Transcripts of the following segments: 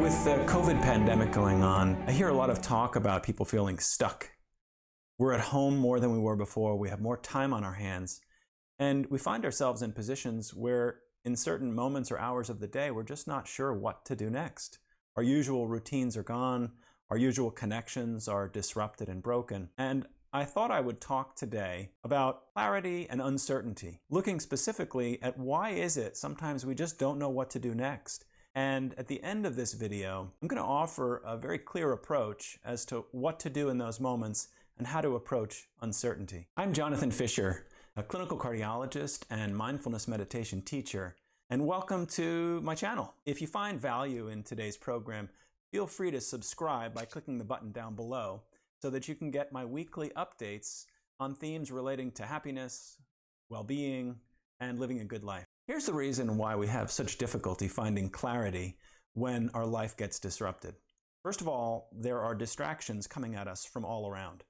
With the COVID pandemic going on, I hear a lot of talk about people feeling stuck. We're at home more than we were before, we have more time on our hands, and we find ourselves in positions where in certain moments or hours of the day, we're just not sure what to do next. Our usual routines are gone, our usual connections are disrupted and broken, and I thought I would talk today about clarity and uncertainty, looking specifically at why is it sometimes we just don't know what to do next. And at the end of this video, I'm going to offer a very clear approach as to what to do in those moments and how to approach uncertainty. I'm Jonathan Fisher, a clinical cardiologist and mindfulness meditation teacher, and welcome to my channel. If you find value in today's program, feel free to subscribe by clicking the button down below so that you can get my weekly updates on themes relating to happiness, well-being, and living a good life. Here's the reason why we have such difficulty finding clarity when our life gets disrupted. First of all, there are distractions coming at us from all around.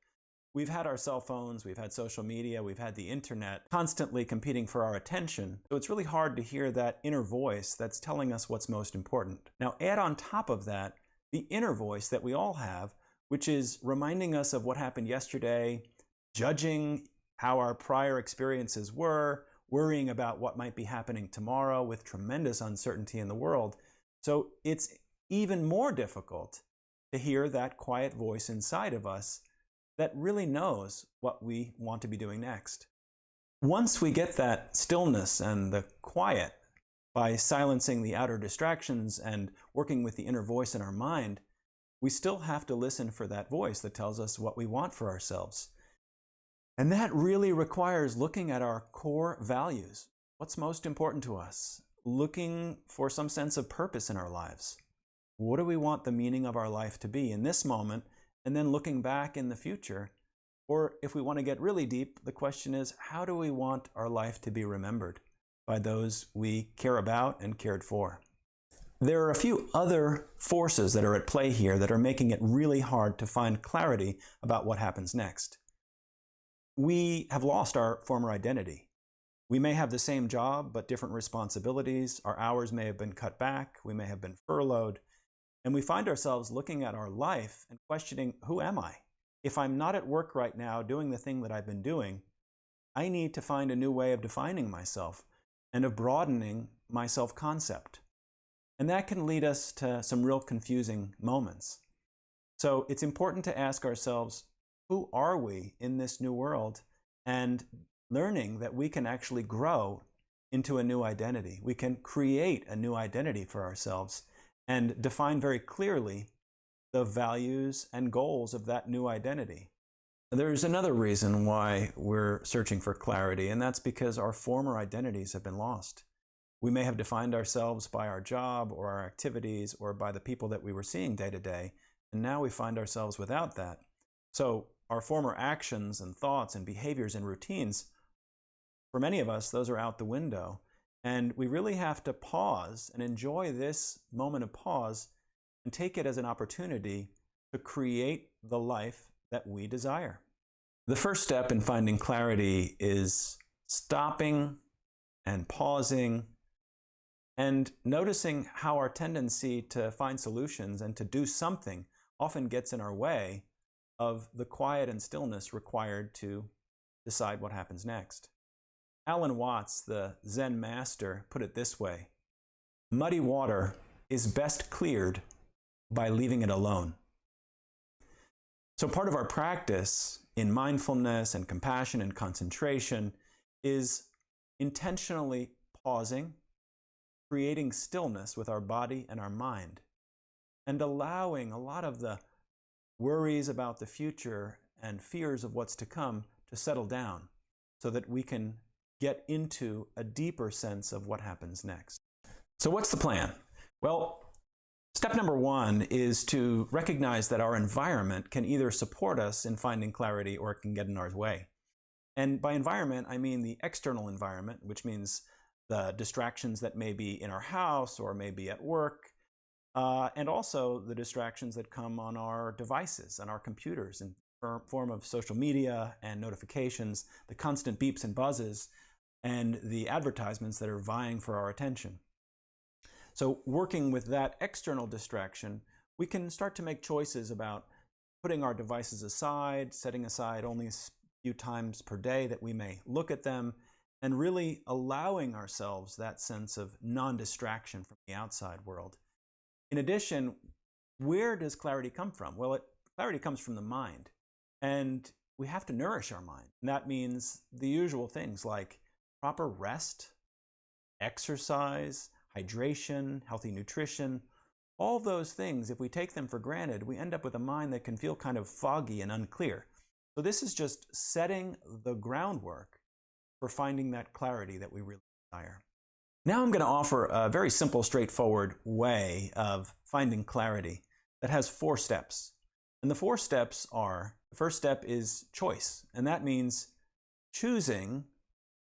We've had our cell phones, we've had social media, we've had the internet constantly competing for our attention. So it's really hard to hear that inner voice that's telling us what's most important. Now add on top of that the inner voice that we all have, which is reminding us of what happened yesterday, judging how our prior experiences were, worrying about what might be happening tomorrow with tremendous uncertainty in the world. So it's even more difficult to hear that quiet voice inside of us that really knows what we want to be doing next. Once we get that stillness and the quiet by silencing the outer distractions and working with the inner voice in our mind, we still have to listen for that voice that tells us what we want for ourselves. And that really requires looking at our core values. What's most important to us? Looking for some sense of purpose in our lives. What do we want the meaning of our life to be in this moment, and then looking back in the future? Or if we want to get really deep, the question is, how do we want our life to be remembered by those we care about and cared for? There are a few other forces that are at play here that are making it really hard to find clarity about what happens next. We have lost our former identity. We may have the same job, but different responsibilities. Our hours may have been cut back. We may have been furloughed. And we find ourselves looking at our life and questioning, who am I? If I'm not at work right now doing the thing that I've been doing, I need to find a new way of defining myself and of broadening my self-concept. And that can lead us to some real confusing moments. So it's important to ask ourselves, who are we in this new world? And learning that we can actually grow into a new identity. We can create a new identity for ourselves and define very clearly the values and goals of that new identity. There's another reason why we're searching for clarity, and that's because our former identities have been lost. We may have defined ourselves by our job or our activities or by the people that we were seeing day to day, and now we find ourselves without that. So our former actions and thoughts and behaviors and routines, for many of us, those are out the window. And we really have to pause and enjoy this moment of pause and take it as an opportunity to create the life that we desire. The first step in finding clarity is stopping and pausing and noticing how our tendency to find solutions and to do something often gets in our way of the quiet and stillness required to decide what happens next. Alan Watts, the Zen master, put it this way: muddy water is best cleared by leaving it alone. So part of our practice in mindfulness and compassion and concentration is intentionally pausing, creating stillness with our body and our mind, and allowing a lot of the worries about the future and fears of what's to come to settle down so that we can get into a deeper sense of what happens next. So what's the plan? Well, step number one is to recognize that our environment can either support us in finding clarity or it can get in our way. And by environment, I mean the external environment, which means the distractions that may be in our house or maybe at work, and also the distractions that come on our devices, on our computers, in form of social media and notifications, the constant beeps and buzzes, and the advertisements that are vying for our attention. So working with that external distraction, we can start to make choices about putting our devices aside, setting aside only a few times per day that we may look at them, and really allowing ourselves that sense of non-distraction from the outside world. In addition, where does clarity come from? Well, clarity comes from the mind, and we have to nourish our mind. And that means the usual things like proper rest, exercise, hydration, healthy nutrition. All those things, if we take them for granted, we end up with a mind that can feel kind of foggy and unclear. So this is just setting the groundwork for finding that clarity that we really desire. Now I'm going to offer a very simple, straightforward way of finding clarity that has 4 steps. And the 4 steps are, the first step is choice. And that means choosing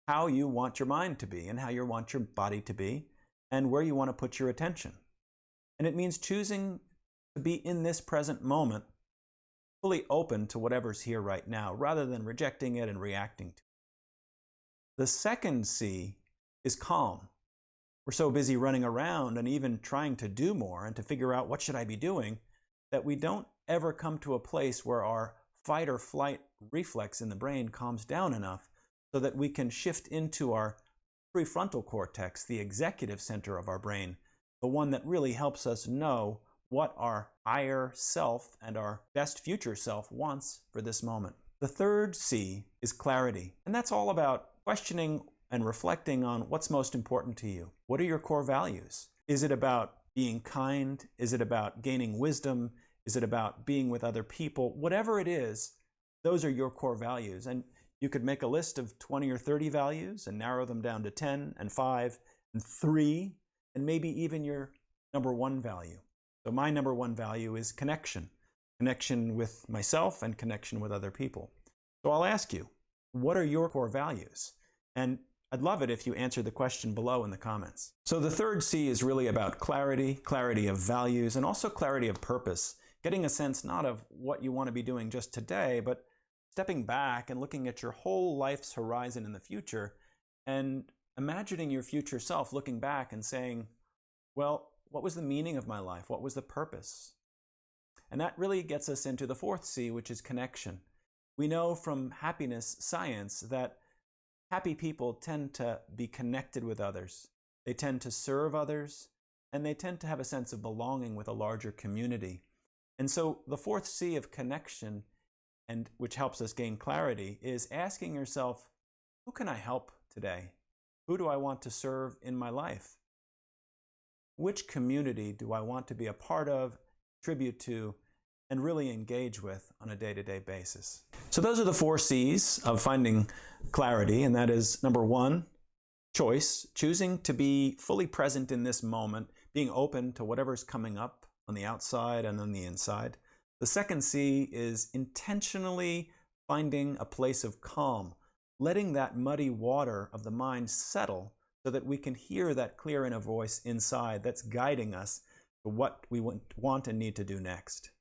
how you want your mind to be and how you want your body to be and where you want to put your attention. And it means choosing to be in this present moment, fully open to whatever's here right now, rather than rejecting it and reacting to it. The second C is calm. We're so busy running around and even trying to do more and to figure out what should I be doing that we don't ever come to a place where our fight or flight reflex in the brain calms down enough so that we can shift into our prefrontal cortex, the executive center of our brain, the one that really helps us know what our higher self and our best future self wants for this moment. The third C is clarity, and that's all about questioning and reflecting on what's most important to you. What are your core values? Is it about being kind? Is it about gaining wisdom? Is it about being with other people? Whatever it is, those are your core values. And you could make a list of 20 or 30 values and narrow them down to 10 and 5 and 3, and maybe even your number 1 value. So my number 1 value is connection. Connection with myself and connection with other people. So I'll ask you, what are your core values? And I'd love it if you answer the question below in the comments. So the third C is really about clarity, clarity of values, and also clarity of purpose. Getting a sense not of what you want to be doing just today, but stepping back and looking at your whole life's horizon in the future and imagining your future self looking back and saying, well, what was the meaning of my life? What was the purpose? And that really gets us into the fourth C, which is connection. We know from happiness science that happy people tend to be connected with others. They tend to serve others, and they tend to have a sense of belonging with a larger community. And so the fourth C of connection, and which helps us gain clarity, is asking yourself, who can I help today? Who do I want to serve in my life? Which community do I want to be a part of, contribute to, and really engage with on a day-to-day basis? So those are the 4 C's of finding clarity, and that is number 1, choice, choosing to be fully present in this moment, being open to whatever's coming up on the outside and on the inside. The second C is intentionally finding a place of calm, letting that muddy water of the mind settle so that we can hear that clear inner voice inside that's guiding us to what we want and need to do next.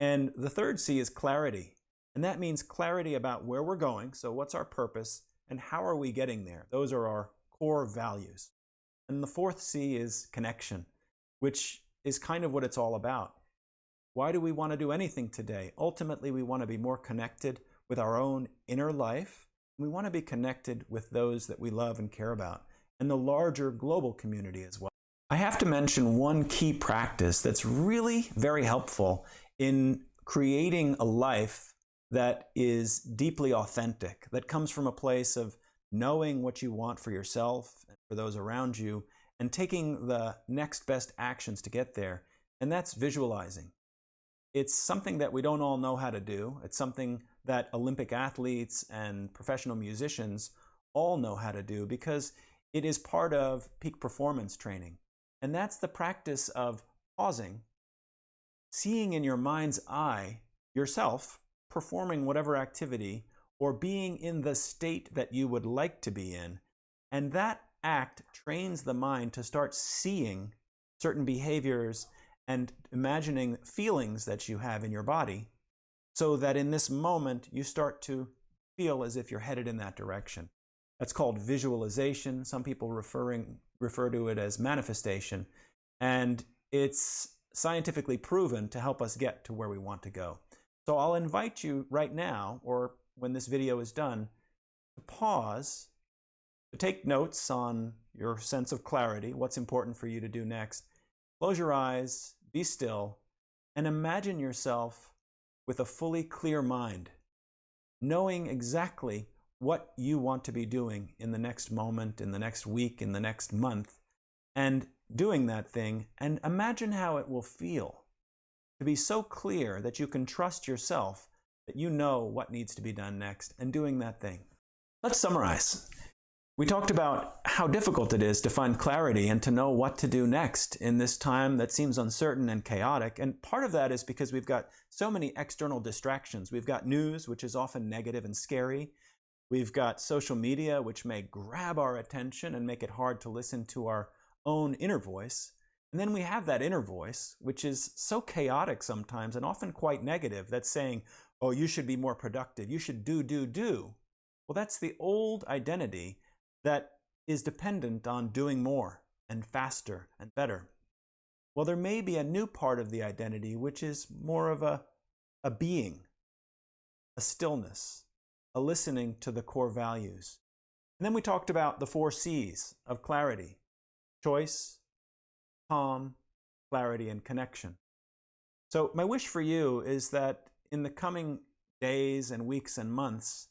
And the third C is clarity. And that means clarity about where we're going. So what's our purpose and how are we getting there? Those are our core values. And the fourth C is connection, which is kind of what it's all about. Why do we want to do anything today? Ultimately, we want to be more connected with our own inner life. We want to be connected with those that we love and care about, and the larger global community as well. I have to mention one key practice that's really very helpful in creating a life that is deeply authentic, that comes from a place of knowing what you want for yourself and for those around you, and taking the next best actions to get there, and that's visualizing. It's something that we don't all know how to do. It's something that Olympic athletes and professional musicians all know how to do because it is part of peak performance training. And that's the practice of pausing, seeing in your mind's eye yourself performing whatever activity or being in the state that you would like to be in. And that act trains the mind to start seeing certain behaviors and imagining feelings that you have in your body so that in this moment you start to feel as if you're headed in that direction. That's called visualization. Some people refer to it as manifestation. And it's scientifically proven to help us get to where we want to go. So I'll invite you right now, or when this video is done, to pause, to take notes on your sense of clarity, what's important for you to do next. Close your eyes, be still, and imagine yourself with a fully clear mind, knowing exactly what you want to be doing in the next moment, in the next week, in the next month, and doing that thing, and imagine how it will feel to be so clear that you can trust yourself that you know what needs to be done next and doing that thing. Let's summarize. We talked about how difficult it is to find clarity and to know what to do next in this time that seems uncertain and chaotic. And part of that is because we've got so many external distractions. We've got news, which is often negative and scary. We've got social media, which may grab our attention and make it hard to listen to our own inner voice. And then we have that inner voice, which is so chaotic sometimes and often quite negative, that's saying, oh, you should be more productive. You should do. Well, that's the old identity that is dependent on doing more and faster and better. Well, there may be a new part of the identity, which is more of a being, a stillness, a listening to the core values. And then we talked about the 4 C's of clarity: choice, calm, clarity, and connection. So my wish for you is that in the coming days and weeks and months,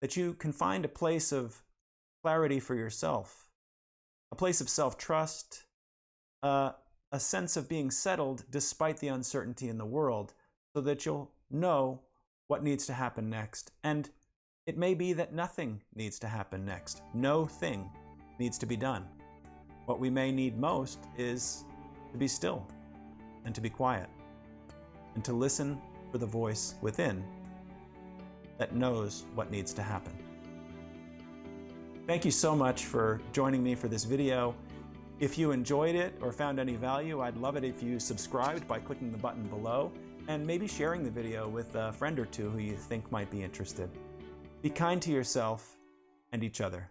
that you can find a place of clarity for yourself, a place of self-trust, a sense of being settled despite the uncertainty in the world, so that you'll know what needs to happen next. And it may be that nothing needs to happen next. No thing needs to be done. What we may need most is to be still and to be quiet and to listen for the voice within that knows what needs to happen. Thank you so much for joining me for this video. If you enjoyed it or found any value, I'd love it if you subscribed by clicking the button below and maybe sharing the video with a friend or two who you think might be interested. Be kind to yourself and each other.